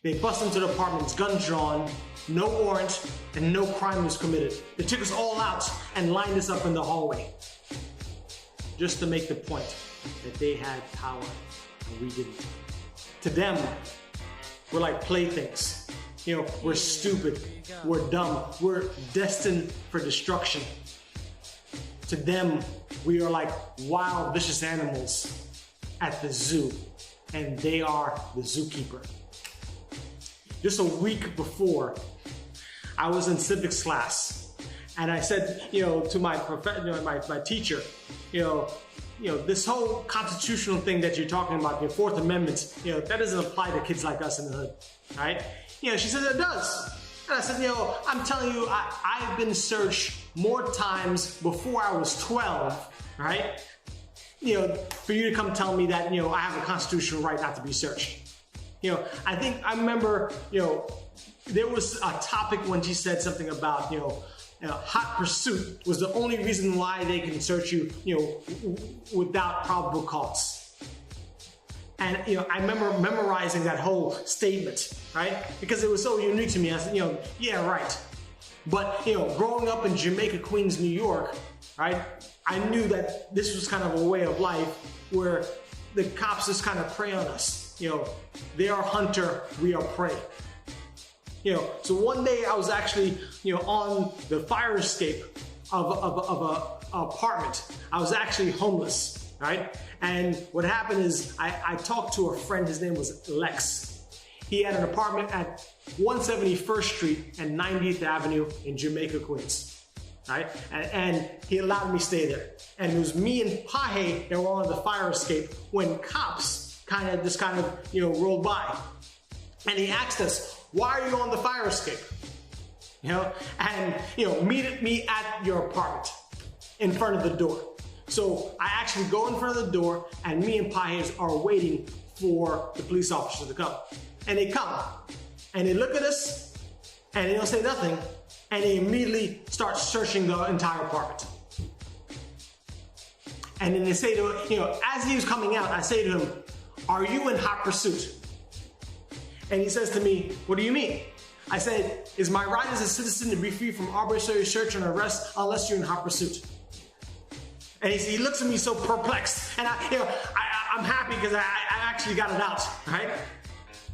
They bust into the apartment, guns drawn, no warrant, and no crime was committed. They took us all out and lined us up in the hallway. Just to make the point that they had power and we didn't. To them, we're like playthings. You know, we're stupid, we're dumb, we're destined for destruction. To them, we are like wild, vicious animals at the zoo, and they are the zookeeper. Just a week before, I was in civics class, and I said, you know, to my teacher, you know, this whole constitutional thing that you're talking about, the Fourth Amendment, you know, that doesn't apply to kids like us in the hood, right? You know, she said it does. And I said, you know, I'm telling you, I've been searched more times before I was 12, right? You know, for you to come tell me that, you know, I have a constitutional right not to be searched. You know, I remember, you know, there was a topic when she said something about, you know, hot pursuit was the only reason why they can search you, you know, without probable cause. And, you know, I remember memorizing that whole statement, right? Because it was so unique to me. I said, you know, yeah, right. But, you know, growing up in Jamaica, Queens, New York, right? I knew that this was kind of a way of life where the cops just kind of prey on us. You know, they are hunter, we are prey. You know, so one day I was actually, you know, on the fire escape of a apartment. I was actually homeless, right? And what happened is I talked to a friend, his name was Lex. He had an apartment at 171st Street and 90th Avenue in Jamaica, Queens, right? And he allowed me to stay there. And it was me and Pahe that were on the fire escape when cops kind of, you know, rolled by. And he asked us, why are you on the fire escape? You know, and, you know, meet me at your apartment in front of the door. So I actually go in front of the door and me and Pahes are waiting for the police officers to come. And they come and they look at us and they don't say nothing and they immediately start searching the entire apartment. And then they say to him, you know, as he was coming out, I say to him, are you in hot pursuit? And he says to me, what do you mean? I said, is my right as a citizen to be free from arbitrary search and arrest unless you're in hot pursuit? And he looks at me so perplexed. And I'm happy because I actually got it out, right?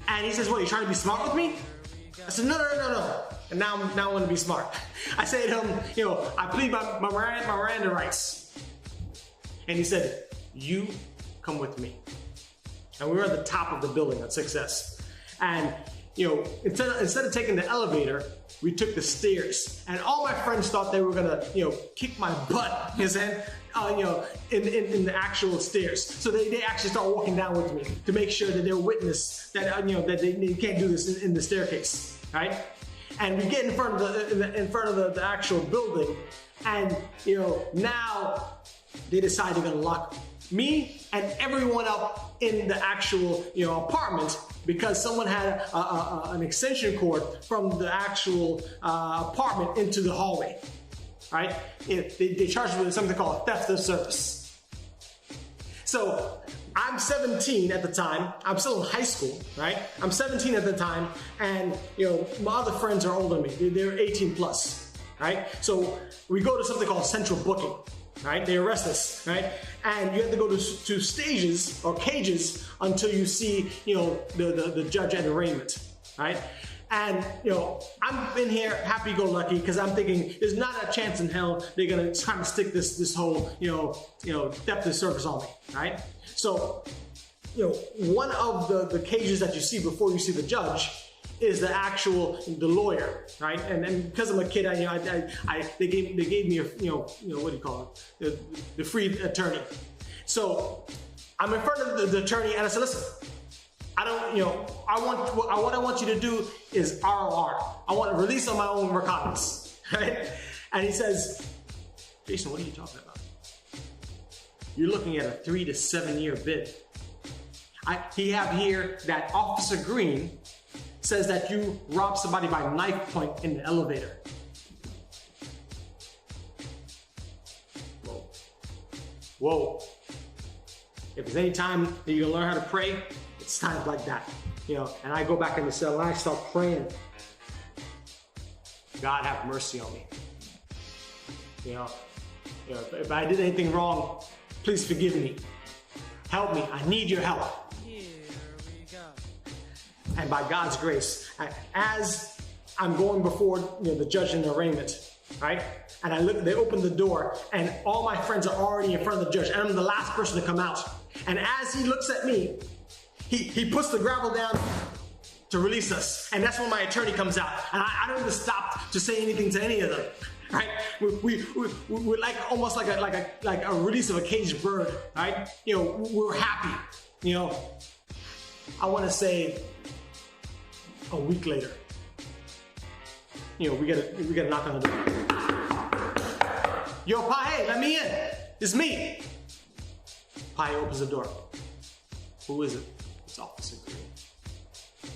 And he says, what, you trying to be smart with me? I said, no. And now I want to be smart. I say to him, you know, I plead my Miranda rights. And he said, you come with me. And we were at the top of the building at 6S. And, you know, instead of taking the elevator, we took the stairs. And all my friends thought they were gonna, you know, kick my butt, you know, in the actual stairs. So they actually start walking down with me to make sure that they're witness that, you know, that they can't do this in the staircase, right? And we get in front of the actual building, and, you know, now they decide they're gonna lock me and everyone up in the actual, you know, apartment because someone had an extension cord from the actual apartment into the hallway, right? They charged me with something called theft of service. So I'm 17 at the time. I'm still in high school, right? I'm 17 at the time, and, you know, my other friends are older than me. They're 18 plus, right? So we go to something called central booking. Right? They arrest us, right? And you have to go to stages or cages until you see, you know, the judge at arraignment, right? And, you know, I'm in here happy-go-lucky because I'm thinking there's not a chance in hell they're gonna try to stick this whole, you know, theft of service on me, right? So, you know, one of the cages that you see before you see the judge is the lawyer, right? And then because I'm a kid, they gave me a, you know, what do you call it? The free attorney. So I'm in front of the attorney and I said, listen, what I want you to do is ROR. I want to release on my own recognizance, right? And he says, Jason, what are you talking about? You're looking at a 3 to 7 year bid. He have here that Officer Green says that you robbed somebody by knife point in the elevator. Whoa. If there's any time that you can learn how to pray, it's times like that. and I go back in the cell and I start praying. God have mercy on me. If I did anything wrong, please forgive me. Help me. I need your help. Here we go. And by God's grace, as I'm going before the judge in arraignment, right? And I look, they open the door, and all my friends are already in front of the judge, and I'm the last person to come out. And as he looks at me, he puts the gravel down to release us. And that's when my attorney comes out. And I don't even stop to say anything to any of them. Right? We're like almost like a release of a caged bird, right? We're happy. I want to say a week later, we get a knock on the door. Yo, Pahe, let me in. It's me. Pahe opens the door. Who is it? It's Officer Green.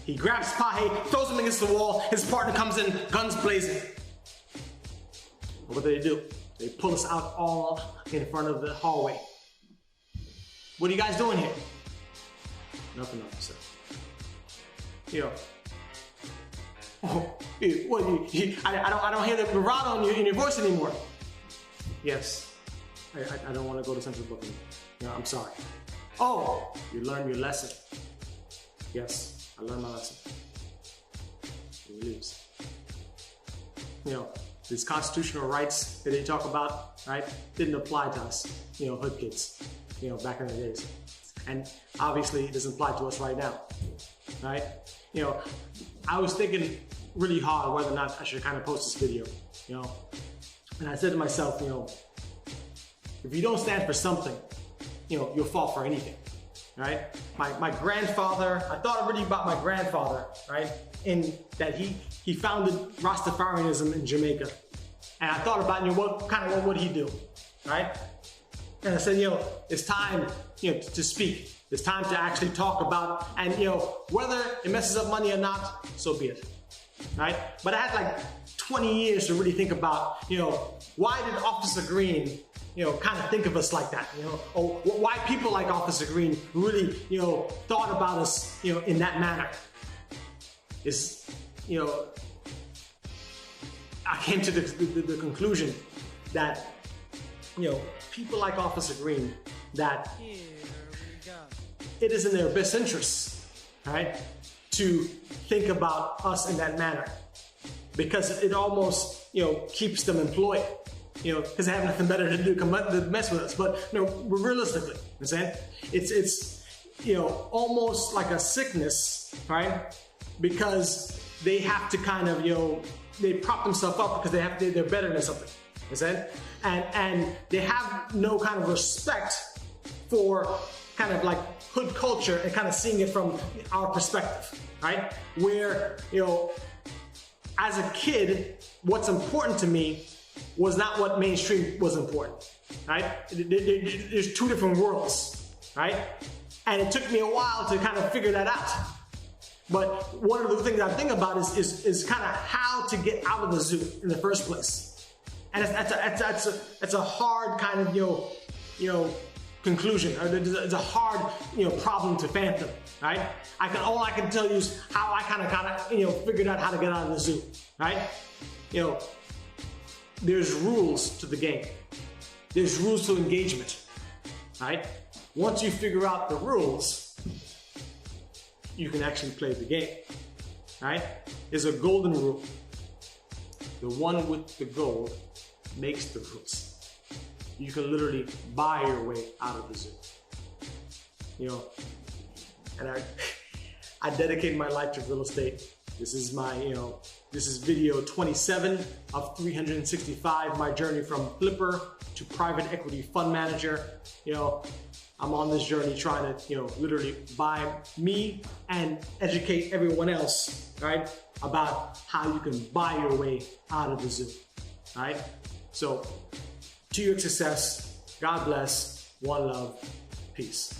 He grabs Pahe, throws him against the wall. His partner comes in, guns blazing. What do? They pull us out all in front of the hallway. What are you guys doing here? Nothing, officer. I don't hear the bravado in your voice anymore. Yes, I don't want to go to central booking. I'm sorry. Oh, you learned your lesson. Yes, I learned my lesson. He leaves. These constitutional rights that they talk about, right, didn't apply to us, hood kids, back in the days. And obviously it doesn't apply to us right now, right? I was thinking really hard whether or not I should kind of post this video, and I said to myself, if you don't stand for something, you'll fall for anything, right? My grandfather, I thought really about my grandfather, right? In that he founded Rastafarianism in Jamaica. And I thought about, what would he do, right? And I said, it's time, to speak. It's time to actually talk about, and whether it messes up money or not, so be it, right? But I had like 20 years to really think about, why did Officer Green, kind of think of us like that, or why people like Officer Green really, thought about us, in that manner. Is, I came to the conclusion that, people like Officer Green, that it is in their best interest, right, to think about us in that manner, because it almost, keeps them employed, because they have nothing better to do than mess with us. But realistically, you know it's almost like a sickness, right? Because they have to kind of, they prop themselves up because they're better than something, you know and they have no kind of respect for kind of like hood culture and kind of seeing it from our perspective, right? Where, as a kid, what's important to me was not what mainstream was important, right? There's two different worlds, right? And it took me a while to kind of figure that out. But one of the things I think about is kind of how to get out of the zoo in the first place. And that's a hard kind of, conclusion. It's a hard, problem to fathom, right? All I can tell you is how I kind of, figured out how to get out of the zoo, right? There's rules to the game. There's rules to engagement, right? Once you figure out the rules, you can actually play the game, right? There's a golden rule. The one with the gold makes the rules. You can literally buy your way out of the zoo. And I dedicate my life to real estate. This is my, this is video 27 of 365, my journey from flipper to private equity fund manager. I'm on this journey trying to, literally buy me and educate everyone else, right, about how you can buy your way out of the zoo, right? So, to your success, God bless, one love, peace.